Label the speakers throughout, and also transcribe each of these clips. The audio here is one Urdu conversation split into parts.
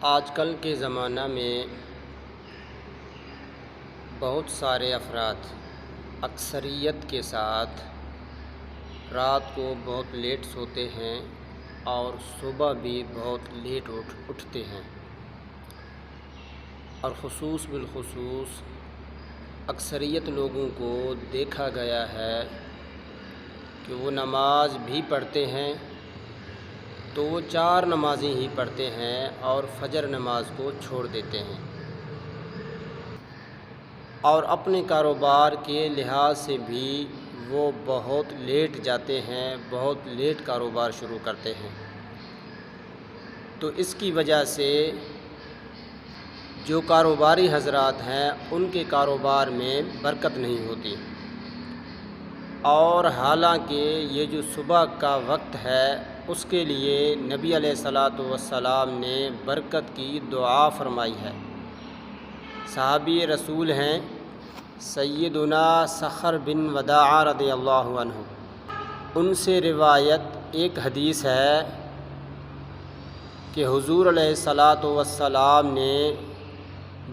Speaker 1: آج کل کے زمانہ میں بہت سارے افراد اکثریت کے ساتھ رات کو بہت لیٹ سوتے ہیں اور صبح بھی بہت لیٹ اٹھتے ہیں، اور بالخصوص اکثریت لوگوں کو دیکھا گیا ہے کہ وہ نماز بھی پڑھتے ہیں تو وہ 4 نمازیں ہی پڑھتے ہیں اور فجر نماز کو چھوڑ دیتے ہیں، اور اپنے کاروبار کے لحاظ سے بھی وہ بہت لیٹ جاتے ہیں، بہت لیٹ کاروبار شروع کرتے ہیں۔ تو اس کی وجہ سے جو کاروباری حضرات ہیں ان کے کاروبار میں برکت نہیں ہوتی، اور حالانکہ یہ جو صبح کا وقت ہے اس کے لیے نبی علیہ الصلاۃ والسلام نے برکت کی دعا فرمائی ہے۔ صحابی رسول ہیں سیدنا صخر بن وداع رضی اللہ عنہ، ان سے روایت ایک حدیث ہے کہ حضور علیہ الصلاۃ والسلام نے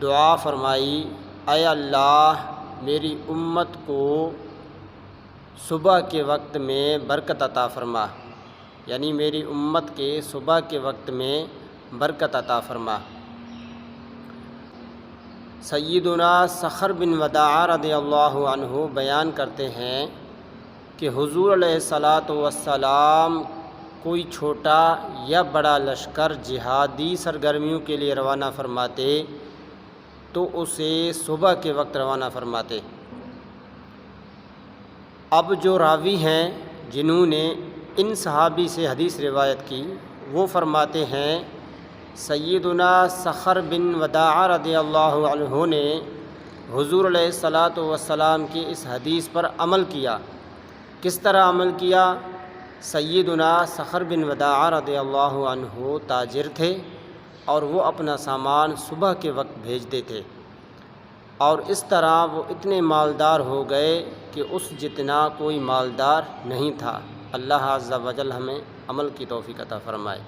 Speaker 1: دعا فرمائی، اے اللہ میری امت کو صبح کے وقت میں برکت عطا فرما، یعنی میری امت کے صبح کے وقت میں برکت عطا فرما۔ سیدنا صخر بن وداع رضی اللہ عنہ بیان کرتے ہیں کہ حضور علیہ الصلاۃ والسلام کوئی چھوٹا یا بڑا لشکر جہادی سرگرمیوں کے لیے روانہ فرماتے تو اسے صبح کے وقت روانہ فرماتے۔ اب جو راوی ہیں جنہوں نے ان صحابی سے حدیث روایت کی وہ فرماتے ہیں سیدنا صخر بن وداع رضی اللہ عنہ نے حضور علیہ الصلاۃ والسلام کی اس حدیث پر عمل کیا۔ کس طرح عمل کیا؟ سیدنا صخر بن وداع رضی اللہ عنہ تاجر تھے اور وہ اپنا سامان صبح کے وقت بھیجتے تھے، اور اس طرح وہ اتنے مالدار ہو گئے کہ اس جتنا کوئی مالدار نہیں تھا۔ اللہ عز و جل ہمیں عمل کی توفیق عطا فرمائے۔